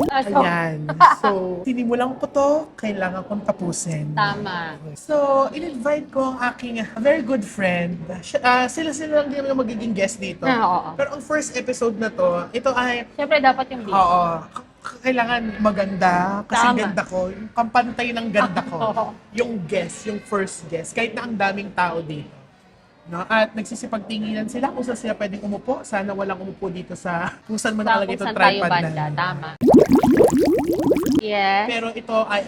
Ayan. So, sinimulan ko to, kailangan kong tapusin. Tama. So, in-invite ko ang aking very good friend. Sila lang din yung magiging guest dito. Oo. Pero ang first episode na to, ito ay, Siyempre dapat yung video. oo, kailangan maganda kasi Tama. ganda ko. Yung kampantay ng ganda ko. Oo. Yung guest, yung first guest. Kahit na ang daming tao dito. No? At nagsisipagtinginan sila kung saan sila pwedeng umupo. Sana walang umupo dito sa kung saan man nakalagay Kung itong saan tayo tripod banda. na. Tama. Yes. Pero ito ay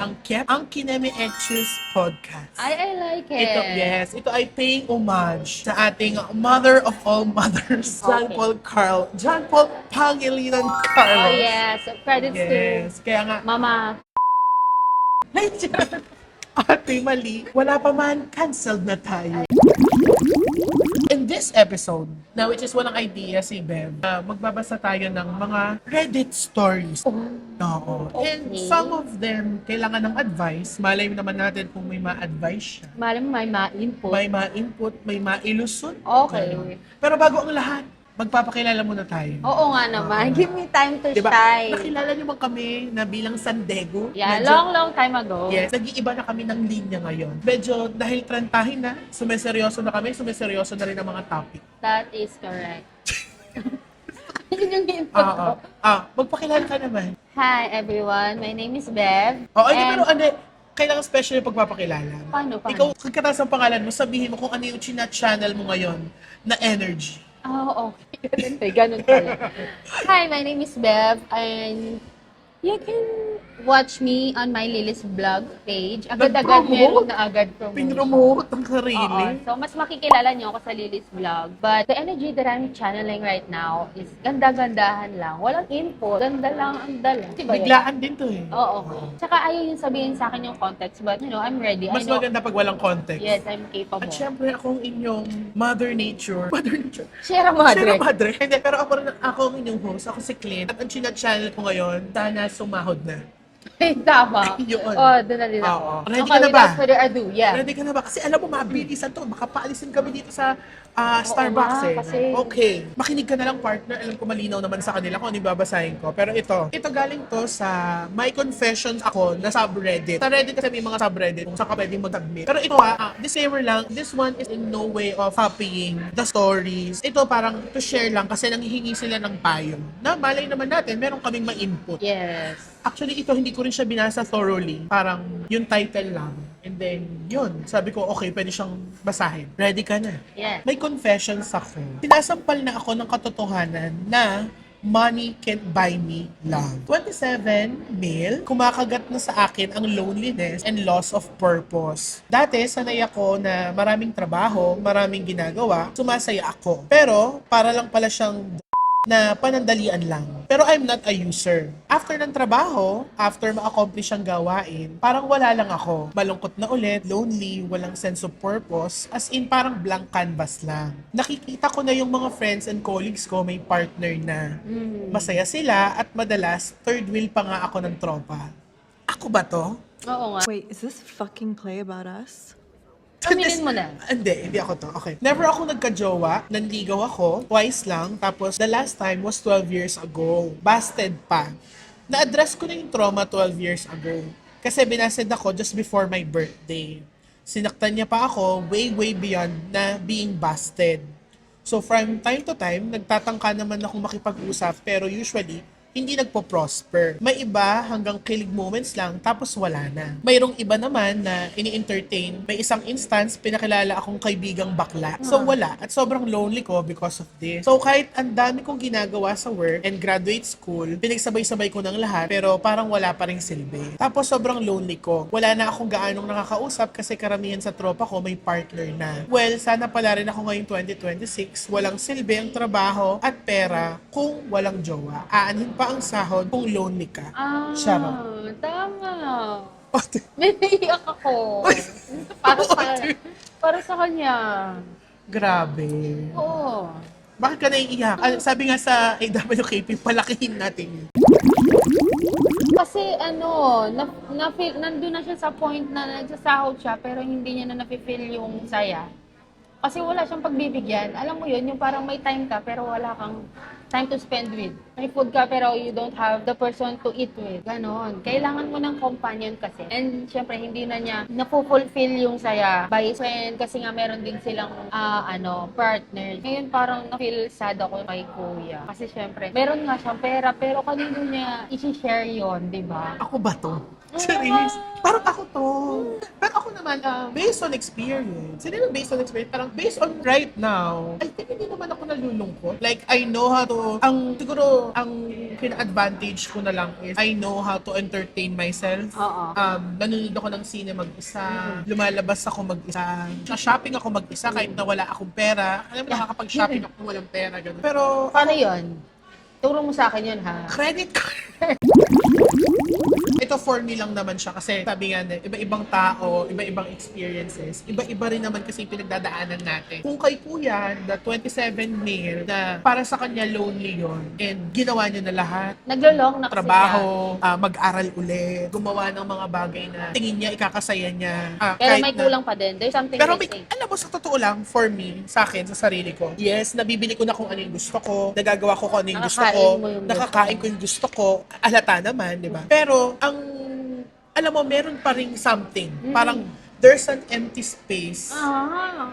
ang Kineme Etches Podcast. I like it. Ito ay paying homage sa ating mother of all mothers, John Okay. John Paul Pangilinan Oh, Carlos. yes. Credits Yes. Kaya nga, to Mama. ate mali, wala pa man, canceled na tayo. In this episode, na which is walang idea si Bev, magbabasa tayo ng mga Reddit stories. Oo. And Okay. some of them, kailangan ng advice. Malay naman natin kung may ma-advise siya. Malam may ma-input. May ma-input, may ma-ilusyon. Okay. Ganun. Pero bago ang lahat, magpapakilala muna tayo. Oo nga naman. Give me time to Diba? shine. Nakilala niyo man kami na bilang Sandego. Yeah, Medyo- long time ago. Yes, nag-iiba na kami ng linya ngayon. Medyo dahil trentahin na, sumeseryoso na kami, sumeseryoso na rin ang mga topic. That is correct. Yun yung input ko. Magpakilala ka naman. Hi everyone, my name is Bev. Pero kailangan special yung pagpapakilala. Paano? Ikaw, kagkatas ang pangalan mo, sabihin mo kung ano yung channel mo ngayon na energy. Oh, okay. Ganun pala. Hi, my name is Bev and you can watch me on my Lily's vlog page. Agad-agad meron na agad promotion. Pinromote ang Oo. sarili. So, mas makikilala niyo ako sa Lily's vlog. But the energy that I'm channeling right now is ganda-gandahan lang. Walang input. Ganda lang ang dala. Diba yun? Biglaan din to eh. Oo. Tsaka ayaw yung sabihin sa akin yung context. But, I'm ready. Mas I know. maganda pag walang context. Yes, I'm capable. At syempre, akong inyong Mother Nature. Sierra Madre. Sierra Madre. Hindi, pero ako ang inyong host. Ako si Clint. At ang channel ko ngayon, sana sumahod na. Eh, tama. Yun. Oh, doon na din ako. Oo. Ready Okay, ka na ba? without further ado, yeah. Ready ka na ba? Kasi alam mo, mabilisan to. Baka paalisin kami dito sa Starbucks nga, eh. kasi- Okay. Makinig ka na lang, partner. Alam ko malinaw naman sa kanila kung ano yung babasahin ko. Pero ito galing to sa My Confessions ako na subreddit. Sa Reddit kasi may mga subreddit kung saan ka pwedeng mag-submit. Pero ito disclaimer lang, this one is in no way of copying the stories. Ito parang to share lang kasi nanghihingi sila ng payo. Na malay naman natin, meron kaming ma-input. Yes. Actually, ito hindi ko rin siya binasa thoroughly. Parang yung title lang. And then, yun. Sabi ko, okay, pwede siyang basahin. Ready ka na? Yes. May confessions ako. Sinasampal na ako ng katotohanan na money can't buy me love. 27, male, kumakagat na sa akin ang loneliness and loss of purpose. Dati, sanay ako na maraming trabaho, maraming ginagawa, sumasaya ako. Pero, para lang pala siyang na panandalian lang. Pero I'm not a user. After ng trabaho, after ma-accomplish ang gawain, parang wala lang ako. Malungkot na ulit, lonely, walang sense of purpose, as in parang blank canvas lang. Nakikita ko na yung mga friends and colleagues ko may partner na. Masaya sila at madalas third wheel pa nga ako ng tropa. Ako ba to? Oo nga. Wait, is this fucking play about us? Aminin mo na. Hindi ako to. Okay. Never ako nagka-jowa. Nanligaw ako. Twice lang. Tapos, the last time was 12 years ago. Busted pa. Na-address ko na yung trauma 12 years ago. Kasi binasted ako just before my birthday. Sinaktan niya pa ako way beyond na being busted. So, from time to time, nagtatangka naman akong makipag-usap. Pero usually, hindi nagpo-prosper. May iba hanggang kilig moments lang tapos wala na. Mayroong iba naman na ini-entertain. May isang instance, pinakilala akong kaibigang bakla. So wala. At sobrang lonely ko because of this. So kahit ang dami kong ginagawa sa work and graduate school, pinagsabay-sabay ko ng lahat pero parang wala pa ring silbi. Tapos sobrang lonely ko. Wala na akong gaanong nakakausap kasi karamihan sa tropa ko may partner na. Well, sana pala rin ako ngayong 2026. Walang silbi ang trabaho at pera kung walang jowa. Aanhin pa ang sahod kung lonely ka. Charot. Tama. May naiyak ako. Para sa kanya. Grabe. Oo. Bakit ka naiiyak? Sabi nga sa AWKP, palakihin natin. Kasi na-feel, nandun na siya sa point na nagsasahod siya pero hindi niya na nafe-feel yung saya. Kasi wala siyang pagbibigyan. Alam mo yun, yung parang may time ka pero wala kang time to spend with. May food ka pero you don't have the person to eat with. Ganon. Kailangan mo ng companion kasi. And syempre, hindi na niya napufulfill yung saya by friend kasi nga meron din silang partner. Ngayon parang na-feel sad ako kay kuya. Kasi syempre, meron nga siyang pera pero kanino niya i-share yon, di ba? Ako ba to? Serious? Parang ako to. Pero ako naman, based on experience. Hindi naman based on experience. Parang based on right now, I think hindi naman ako nalulungkot. Like, I know how to, siguro, ang pina-advantage ko na lang is, I know how to entertain myself. Oo. Nanonood ako ng sine mag-isa. Lumalabas ako mag-isa. Shopping ako mag-isa kahit na wala akong pera. Alam mo, nakakapag-shopping ako kung walang pera. Ganun. Pero, Paano yun? Turo mo sa akin yun, ha? credit card. Ito for me lang naman siya kasi sabi nga na iba-ibang tao, iba-ibang experiences, iba-iba rin naman kasi yung pinagdadaanan natin. Kung kay kuya, the 27 male na para sa kanya lonely yon and ginawa niya na lahat, Naglo-long na kasi trabaho, mag-aral ulit, gumawa ng mga bagay na tingin niya, ikakasaya niya. siya. Pero Kahit may na- kulang pa din. There's something pero may, missing. alam mo, sa totoo lang, for me, sa akin, sa sarili ko, yes, nabibili ko na kung ano yung gusto ko, nagagawa ko kung ano yung gusto ko, Nakakain mo yung gusto nakakain ko yung gusto ko, alata naman, di ba? Pero, alam mo, meron pa ring something. Parang, there's an empty space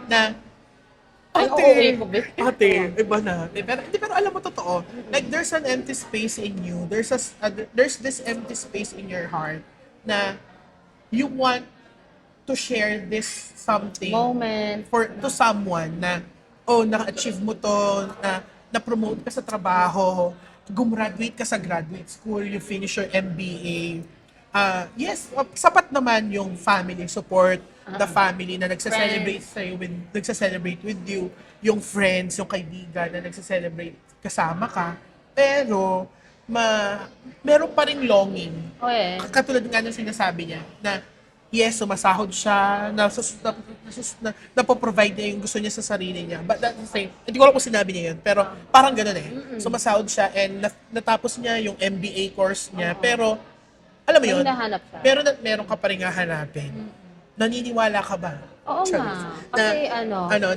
na, Ay, uuwi ko, babe. ate, iba na. Pero alam mo, totoo, like, there's an empty space in you, there's this empty space in your heart na you want to share this something Moment. to someone na na-achieve mo to, na-promote ka sa trabaho, gumraduate ka sa graduate school, you finish your MBA. Yes, sapat naman yung family support, the family na nagse-celebrate with you, yung friends, yung kaibigan na nagse-celebrate kasama ka. Pero meron pa ring longing. Katulad nga ng sinasabi niya na yes, sumasahod siya, napoprovide niya yung gusto niya sa sarili niya. But that's the same. Hindi ko alam kung sinabi niya yun, pero parang gano'n eh. Sumasahod siya and natapos niya yung MBA course niya. Pero, alam mo yun, Hinahanap siya. pero meron ka pa rin hahanapin. Naniniwala ka ba? Oo Charis. nga. Kasi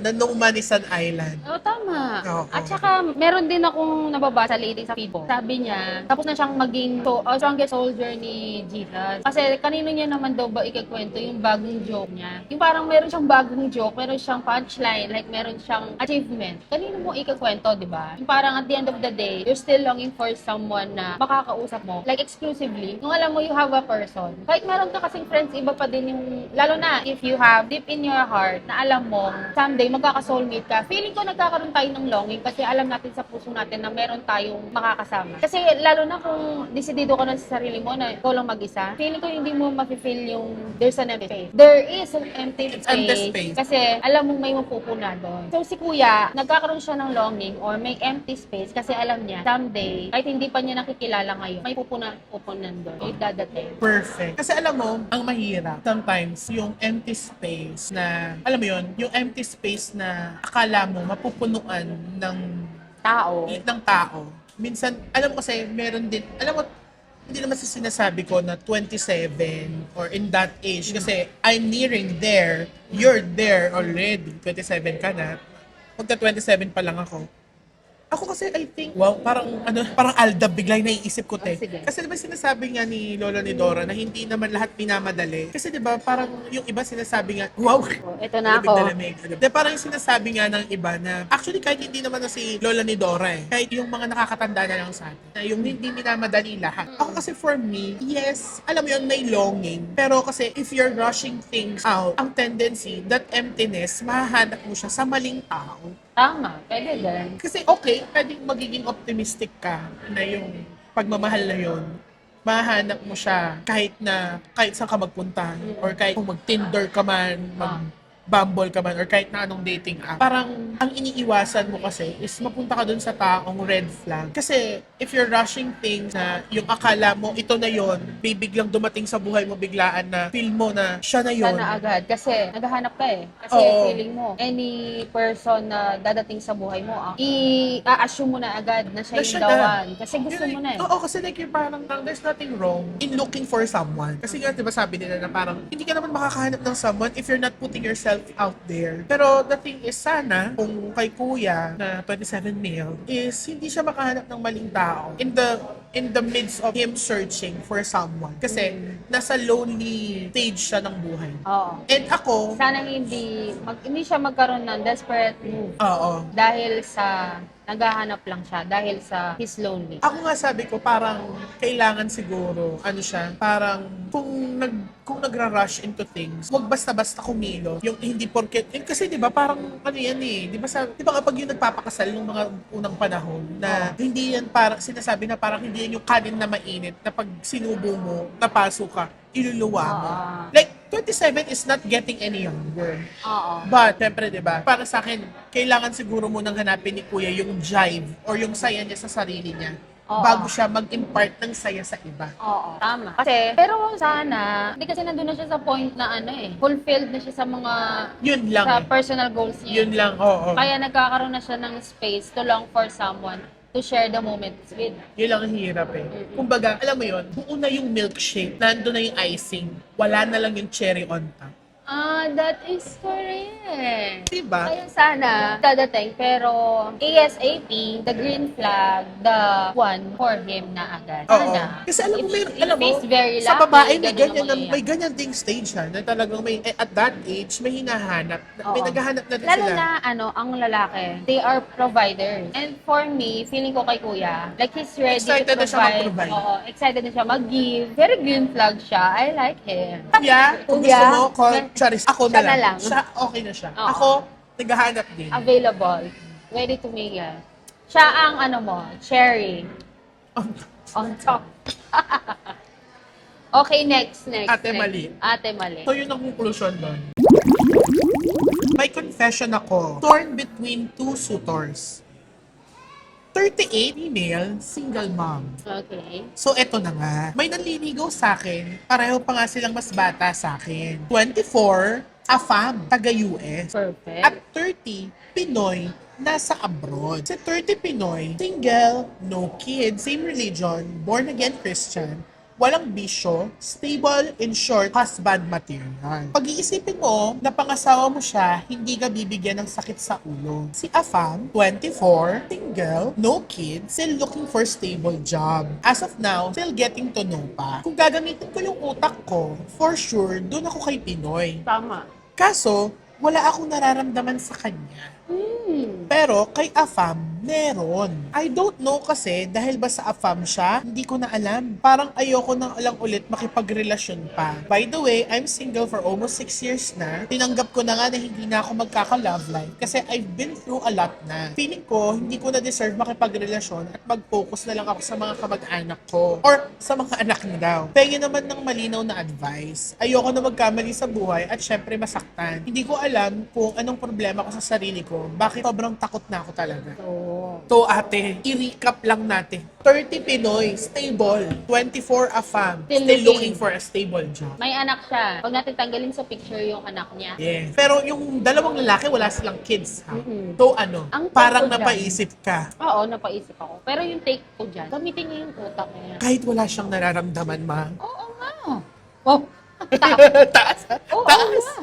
na no man is an island. Oo, tama. Oo. At saka, meron din akong nababasa lately sa feed ko. Sabi niya, tapos na siyang maging strongest soldier ni Jesus. Kasi kanino niya naman daw ba ikikwento yung bagong joke niya? Yung parang meron siyang bagong joke, meron siyang punchline, like meron siyang achievement. Kanino mo ikikwento, di ba? Yung parang at the end of the day, you're still longing for someone na makakausap mo. Like exclusively. Yung alam mo, you have a person. Kahit meron ka kasing friends, iba pa din yung, lalo na if you have deep in your heart na alam mo someday magkaka-soulmate ka. Feeling ko nagkakaroon tayo ng longing kasi alam natin sa puso natin na meron tayong makakasama. Kasi lalo na kung desidido ka na sa sarili mo na ikaw lang mag-isa, feeling ko hindi mo ma-feel yung there's an empty space. There is an empty space. Kasi alam mo may mapupuna doon. So si kuya, nagkakaroon siya ng longing or may empty space kasi alam niya someday, kahit hindi pa niya nakikilala ngayon, may pupunan doon. May dadating. Perfect. Kasi alam mo, ang mahirap sometimes yung empty space na, alam mo yun, yung empty space na akala mo mapupunuan ng tao. Minsan, alam mo kasi, meron din, alam mo, hindi naman sa sinasabi ko na 27 or in that age kasi I'm nearing there, you're there already, 27 ka na, magka 27 pa lang ako. Ako kasi I think, wow, parang Aldab biglang naiisip ko Sige. Kasi diba sinasabi nga ni Lola ni Dora na hindi naman lahat minamadali. Kasi diba parang yung iba sinasabi nga, wow, Ito na lamig ako. na lamig. Diba parang yung sinasabi nga ng iba na, actually kahit hindi naman na si Lola ni Dora kahit yung mga nakakatanda na lang sa atin, na yung hindi minamadali lahat. Ako kasi for me, yes, alam mo yun, may longing. Pero kasi if you're rushing things out, ang tendency, that emptiness, mahahanap mo siya sa maling tao. Tama, pwede din. Kasi okay, pwedeng magiging optimistic ka na yung pagmamahal na yun, mahanap mo siya kahit saan ka magpunta or kahit kung mag-Tinder ka man, mag-Bumble ka man or kahit na anong dating app. Parang ang iniiwasan mo kasi is mapunta ka dun sa taong red flag. Kasi if you're rushing things na yung akala mo ito na yon, biglang dumating sa buhay mo biglaan na feel mo na siya na yon. Sana agad. Kasi naghahanap ka eh. Kasi Oo. feeling mo, any person na dadating sa buhay mo, i-assume mo na agad na siya Na yung siya the na. one. Kasi gusto mo na eh. Oo, kasi like yung parang there's nothing wrong in looking for someone. Kasi nga, di ba sabi nila na parang hindi ka naman makakahanap ng someone if you're not putting yourself myself out there. Pero the thing is, sana, kung kay kuya na 27 male, is hindi siya makahanap ng maling tao in the midst of him searching for someone. Kasi nasa lonely stage siya ng buhay. Oo. And ako, Sana hindi siya magkaroon ng desperate move oo. dahil sa naghahanap lang siya dahil sa his lonely. Ako nga sabi ko, parang kailangan siguro, parang kung nagra-rush into things, huwag basta-basta kumilos. Yung hindi porket, kasi di ba parang di ba kapag yung nagpapakasal ng mga unang panahon, na hindi yan parang, sinasabi na parang hindi yan yung kanin na mainit, na pag sinubo mo, napasok ka, iluluwa mo. Like, 27 is not getting any younger. Oo. But, syempre, di ba, para sa akin, kailangan siguro munang hanapin ni Kuya yung jive or yung saya niya sa sarili niya bago siya mag-impart ng saya sa iba. Oo, tama. Kasi, pero sana, hindi kasi nandun na siya sa point na fulfilled na siya sa mga, Yun lang sa eh. personal goals niya. Yun lang, oo. Kaya nagkakaroon na siya ng space to long for someone to share the moments with. Yun lang ang hirap eh. Kumbaga, alam mo yun, buo na yung milkshake, nando na yung icing, wala na lang yung cherry on top. That is correct. Diba? Kaya sana, dadating, pero ASAP, the green flag, the one for him na agad. Oo. Sana. Kasi alam mo, If he's very sa lucky, babae may ganun ganyan, ang may ganyan ding stage ha, na talagang at that age, may hinahanap. May Oo. naghahanap na rin Lalo sila. na, ang lalaki, they are providers. And for me, feeling ko kay kuya, like he's ready Excited to na siya provide. mag-provide. Oo, excited na siya mag-give. Very green flag siya. I like him. Yeah, kung gusto Kuya, mo, Charis, ako siya na na lang. lang. Siya, okay na siya. Oo. Ako, naghahanap din. Available. Ready to mingle. Siya ang cherry. On top. Okay, next. Ate Mali. Ate Mali. So, yun ang conclusion doon. May confession ako. Torn between two suitors. 38, female, single mom. Okay. So, eto na nga. May nanliligaw sa akin. Pareho pa nga silang mas bata sa akin. 24, AFAM, taga-US. Perfect. At 30, Pinoy, nasa abroad. Sa 30 Pinoy, single, no kids, same religion, born-again Christian, walang bisyo, stable, in short, husband material. Pag-iisipin mo na pangasawa mo siya, hindi ka bibigyan ng sakit sa ulo. Si Afam, 24, single, no kids, still looking for stable job. As of now, still getting to know pa. Kung gagamitin ko yung utak ko, for sure, dun ako kay Pinoy. Tama. Kaso, wala akong nararamdaman sa kanya. Pero kay Afam, meron. I don't know kasi dahil ba sa Afam siya, hindi ko na alam. Parang ayoko nang alang ulit makipagrelasyon pa. By the way, I'm single for almost 6 years na. Tinanggap ko na nga na hindi na ako magkaka-love life kasi I've been through a lot na. Feeling ko, hindi ko na deserve makipagrelasyon at mag-focus na lang ako sa mga kamag-anak ko or sa mga anak niya daw. Pengi naman ng malinaw na advice. Ayoko na magkamali sa buhay at syempre masaktan. Hindi ko alam kung anong problema ko sa sarili ko. Bakit sobrang takot na ako talaga. So ate, i-recap lang natin. 30 Pinoy, stable. 24 AFAM, still looking for a stable job. May anak siya. Huwag natin tanggalin sa picture yung anak niya. Yes. Pero yung dalawang lalaki, wala silang kids. Ha? Mm-mm. So Ang parang take ko napaisip ka. Oo, napaisip ako. Pero yung take ko dyan, gamitin niya yung utak niya. Kahit wala siyang nararamdaman, ma. Oo nga. Oh, Taas. Ha? oo Taas. nga.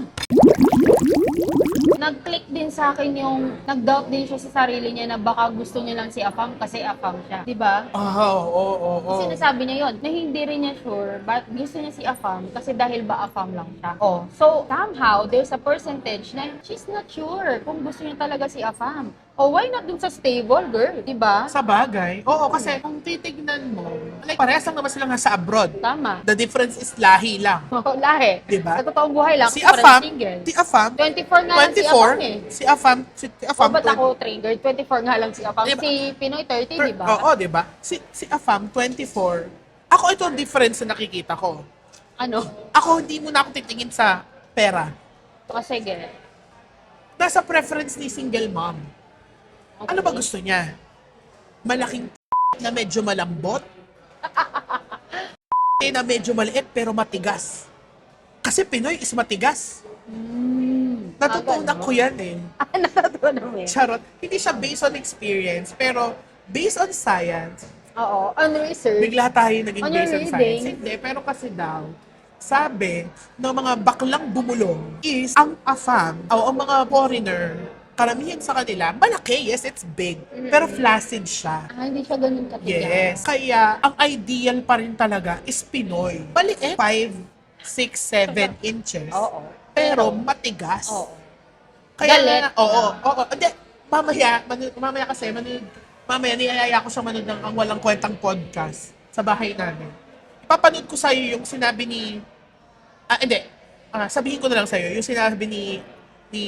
Nag-click din sa akin yung, nag-doubt din siya sa sarili niya na baka gusto niya lang si Afam kasi Afam siya. Diba? Oo. Sinasabi niya yon na hindi rin niya sure but gusto niya si Afam kasi dahil ba Afam lang siya. Oh, so somehow there's a percentage na she's not sure kung gusto niya talaga si Afam. Oh, why not dun sa stable, girl? Diba? Sa bagay. Oo, kasi kung titignan mo, like, parehas lang naman sila nga sa abroad. Tama. The difference is lahi lang. Oh, lahi. Diba? Sa totoong buhay lang, Si ako Afam, parang single. si Afam, 24 nga lang si Afam eh. si Afam, Oh, ba't ako trigger? 24 nga lang si Afam. Diba? Si Pinoy 30, diba? Oo, diba? Si Afam, 24. Ako ito ang difference na nakikita ko. Ano? Ako, hindi mo na ako titingin sa pera. O, sige. Nasa preference ni single mom. Okay. Ano ba gusto niya? Malaking na medyo malambot? Na medyo maliit pero matigas. Kasi Pinoy is matigas. Natutunan ko yan eh. Natutunan mo yan? Charot. Hindi siya based on experience, pero based on science, Oo. On research. bigla tayo naging On your based on reading. science. Hindi, pero kasi daw, sabi ng mga baklang bumulong is ang AFAM o ang mga foreigner, karamihan sa kanila, malaki, yes, it's big, pero flaccid siya. Hindi siya ganun katigas. Yes. Kaya, ang ideal pa rin talaga is Pinoy. Maliit, 5, 6, 7 inches. Oo. Pero matigas. Oo. Kaya Galit. nga, oo. Hindi, mamaya kasi, mamaya niyayaya ko siya manood ng ang walang kwentang podcast sa bahay namin. Ipapanood ko sa'yo yung sinabi ni, hindi, sabihin ko na lang sa'yo, yung sinabi ni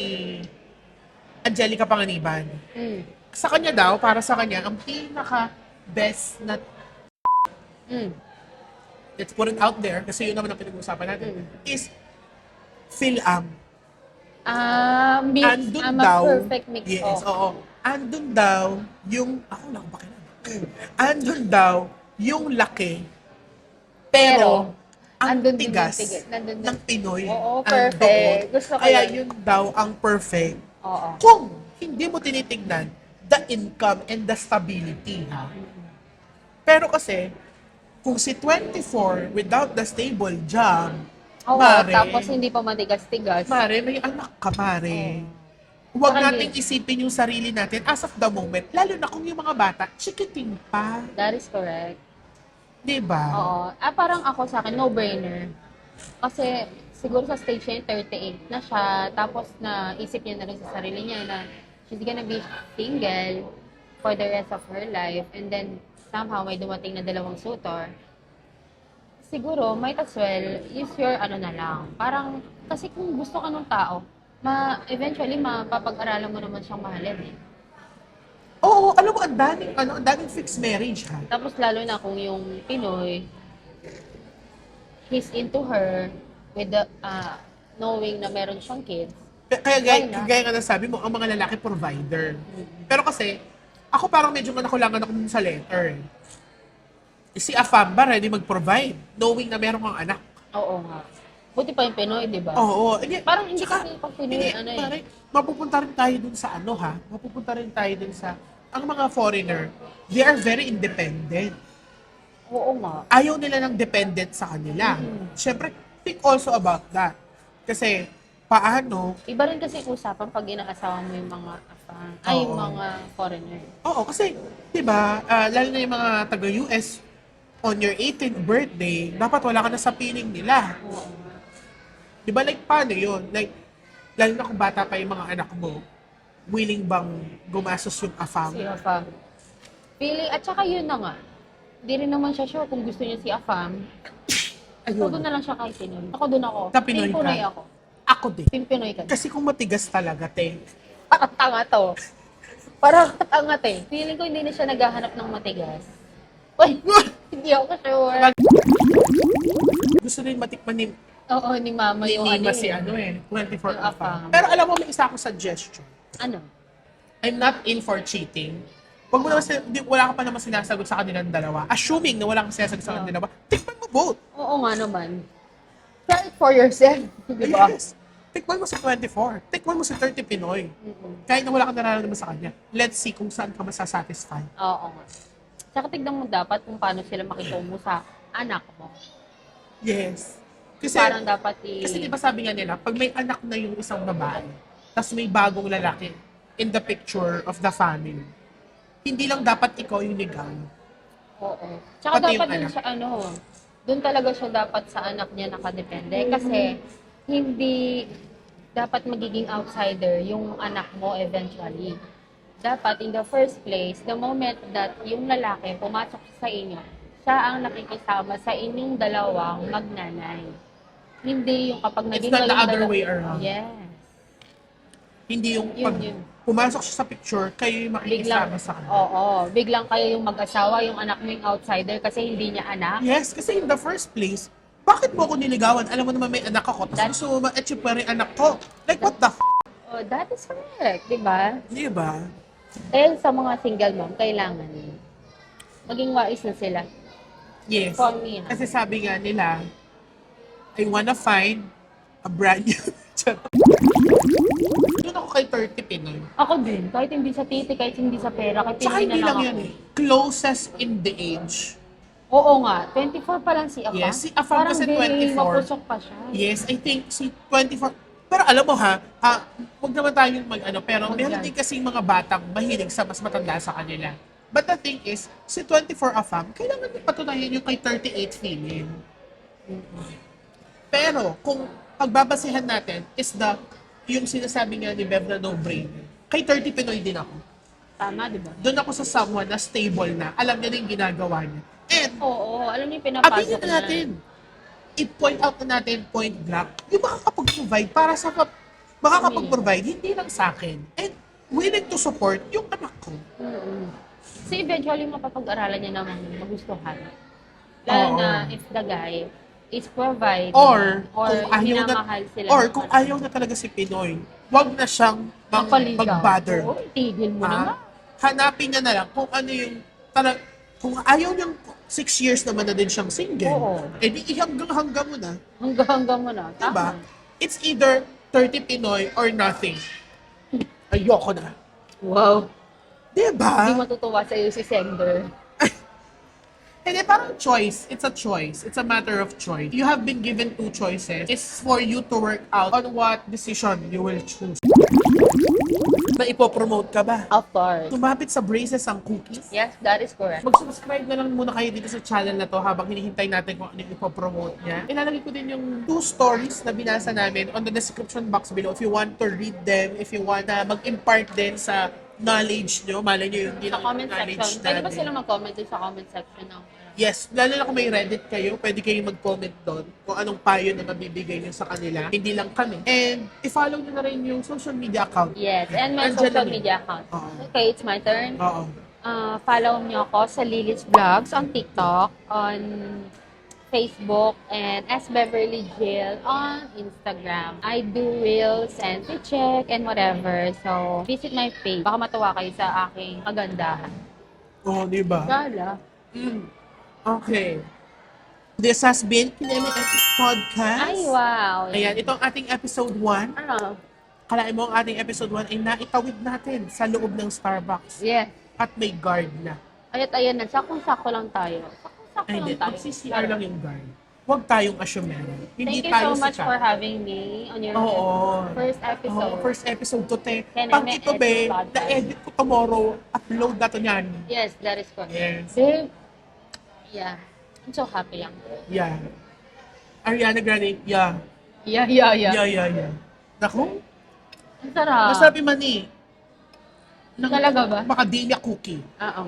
Angelica Panganiban. Mm. Sa kanya daw, para sa kanya, ang pinaka-best na, let's put it out there, kasi yun naman ang pinag-uusapan natin, is Phil-Am. Mix. Andun A daw, perfect mix. yes, oo. Andun daw, yung, ako lang ba andun daw, yung laki, pero, ang andun din yung tigas tigas. Nandun din. ng Pinoy. Oo, andoon. perfect. Gusto ko Kaya yun. yun daw ang perfect. Oo. Kung hindi mo tinitignan the income and the stability, ha? Pero kasi, kung si 24 without the stable job, Oo, mare, tapos hindi pa matigas-tigas. mare, may anak ka, mare. Huwag Saka nating isipin yung sarili natin as of the moment, lalo na kung yung mga bata, chikiting pa. That is correct. Diba? Oo. Parang ako sa akin, no-brainer. Kasi siguro sa stage niya, 38 na siya. Tapos naisip niya na rin sa sarili niya na she's gonna be single for the rest of her life. And then somehow may dumating na dalawang suitor. Siguro, might as well, use your ano na lang. Parang, kasi kung gusto ka ng tao, eventually, mapapag-aralan mo naman siyang mahalin eh. Oo, alam mo, ang daming fixed marriage, ha? Tapos lalo na kung yung Pinoy, he's into her with the, knowing na meron siyang kids. Kaya Why not? gaya nga nasabi mo, ang mga lalaki provider. Pero kasi, ako parang medyo manakulangan ako dun sa letter. Si Afam ba ready mag-provide, knowing na meron kang anak? Oo nga. Buti pa yung Pinoy, di ba? Oo. Parang hindi kasi pag Pinoy, hindi, ano eh. pare, mapupunta rin tayo dun sa ano, ha? Mapupunta rin tayo dun sa, ang mga foreigner, they are very independent. Oo nga. Ayaw nila ng dependent sa kanila. Siyempre, think also about that. Kasi, paano, Iba rin kasi usapan pag inaasawa mo yung mga yung Oo. mga foreigner. oo, kasi, di ba, lalo na yung mga taga-US, on your 18th birthday, dapat wala ka na sa piling nila. Oo. Di ba, like, paano yun? Like, lalo na kung bata pa yung mga anak mo, willing bang gumastos yung afam? Si Afam. Feeling, at saka yun na nga. Hindi rin naman siya sure kung gusto niya si Afam. So, doon na lang siya kay Pinoy. Ako doon ako. Sa Pinoy Team ka? Pinoy ako. Ako din. Team Pinoy ka. Kasi kung matigas talaga, te. Parang tanga to. Parang tanga to eh. Feeling ko hindi na siya naghahanap ng matigas. Uy, hindi ako sure. Gusto rin matikman ni Oo, ni Mama yung Nima ano si eh. ano eh, 24 Yung afam. afam. Pero alam mo, may isa akong suggestion. Ano? I'm not in for cheating. Wag mo naman, wala ka pa naman sinasagot sa kanilang dalawa. Assuming na wala kang sinasagot sa kanilang dalawa, tikman mo both. Oo nga naman. Try it for yourself. Di ba? Yes. Tikman mo sa 24. Tikman mo sa 30 Pinoy. Mm-mm. Kahit na wala kang nararamdaman sa kanya. Let's see kung saan ka masasatisfy. Oo nga. Tsaka tignan mo dapat kung paano sila makitungo sa anak mo. Yes. Kasi, Parang dapat kasi di ba sabi nga nila, pag may anak na yung isang babae, tapos may bagong lalaki in the picture of the family, hindi lang dapat ikaw yung legal. Oo. Tsaka Pati dapat yung dun anak. siya, dun talaga siya dapat sa anak niya nakadepende. Kasi, hindi dapat magiging outsider yung anak mo eventually. Dapat, in the first place, the moment that yung lalaki pumasok sa inyo, siya ang nakikisama sa inyong dalawang magnanay. Hindi yung kapag It's naging not the kayong other dalawa- way around. Yes. Hindi yung Yun, pag yun. pumasok siya sa picture, kayo yung Biglang, makikisama sa kanya. oo, biglang kayo yung mag-asawa, yung anak mo yung outsider kasi hindi niya anak. Yes, kasi in the first place, bakit mo ako niligawan? Alam mo naman may anak ako, tapos gusto mo ma-achieve pa rin anak ko. Like, what the Oh, that is correct, di ba? Di ba? Dahil sa mga single mom, kailangan maging wais na sila. Yes. For me, ha? Kasi sabi nga nila, I wanna find a brand new... Doon ako kay 30 Pinoy. Ako din, kahit hindi sa titi, kahit hindi sa pera, kahit Tsaka hindi hindi na lang lang yan ako. eh. Closest in the age. Oo nga, 24 pa lang si Afam. Yes, si Afam Parang kasi very 24. mapusok pa siya. Yes, I think si 24. Pero alam mo ha, huwag naman tayong pero meron din kasi mga batang mahilig sa mas matanda sa kanila. But the thing is, si 24 Afam, kailangan din patunayan yung kay 38 feeling. Pero kung pagbabasehan natin is yung sinasabi nga ni Bev na no-brainer, kay 30 Pinoy din ako. Tama, di ba? Doon ako sa someone na stable na, alam niya na yung ginagawa niya. And Oo, alam niyo yung pinapasok aminin na natin, i-point out na natin point blank, yung makakapag-provide para sa makakapag-provide, hindi lang sa akin. And willing to support yung anak ko. Kasi eventually mapapag-aralan niya namang magustuhan. Lalo Oo. na if the guy is providing Or kung ayaw na, minamahal sila. or kung ayaw na talaga si Pinoy, wag na siyang Magpaligaw. mag-bother. Oo, tigil mo naman. Hanapin niya na lang kung ano yung kung ayaw niyang 6 years naman na din siyang single, Oo. eh di hanggang mo na. Hanggang mo na. Diba? Tama. It's either 30 Pinoy or nothing. Ayoko na. Wow. Diba? Hindi matutuwa sa iyo si Sender. Hindi, parang choice. It's a choice. It's a matter of choice. You have been given 2 choices. It's for you to work out on what decision you will choose. Na ipopromote ka ba? Of course. Tumapit sa braces ang cookies? Yes, that is correct. Mag-subscribe na lang muna kayo dito sa channel na to habang hinihintay natin kung ano yung ipopromote niya. Ilalagay ko din yung 2 stories na binasa namin on the description box below if you want to read them, if you want na mag-impart din sa knowledge nyo. Malay nyo yung hindi Sa lang comment knowledge section. Pwede ba natin. sila mag-comment din sa comment section ng Yes, lalo na kung may Reddit kayo, pwede kayong mag-comment doon kung anong payo na mabibigay nyo sa kanila. Hindi lang kami. And i-follow nyo na rin yung social media account. Yes, and my Andyan social lang yun. media account. Oo. Okay, it's my turn. Oo. Follow niyo ako sa Lily's Vlogs on TikTok, on Facebook, and as Beverly Jill on Instagram. I do reels and check and whatever. So, visit my page. Baka matuwa kayo sa aking kagandahan. Oo, di ba? Gala. Okay. This has been Kineme-X's Podcast. Ay, wow. Ayan, ito ang ating episode 1. Ano? Kalain mo ang ating episode 1 ay naitawid natin sa loob ng Starbucks. Yes. At may guard na. Ayat, ayan na. Sakong-sako lang tayo. Sakong-sako Ay, hindi. lang tayo. Mag-CCR lang yung guard. Huwag tayong assumero. Hindi Thank you tayo so much sikat. for having me on your Oo. first episode. First episode to te. Kineme Pag ito, be, Podcast. na-edit ko tomorrow, upload na to niyan. Yes, that is correct. Yes. Babe, yeah. I'm so happy lang. Yeah. Ariana Grande, yeah. Yeah. Yeah. Naku, Ang sarap. masarap yung mani. Talaga ba? Macadamia cookie. Oo.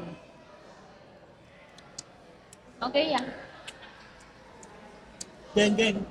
Okay, yeah. Geng.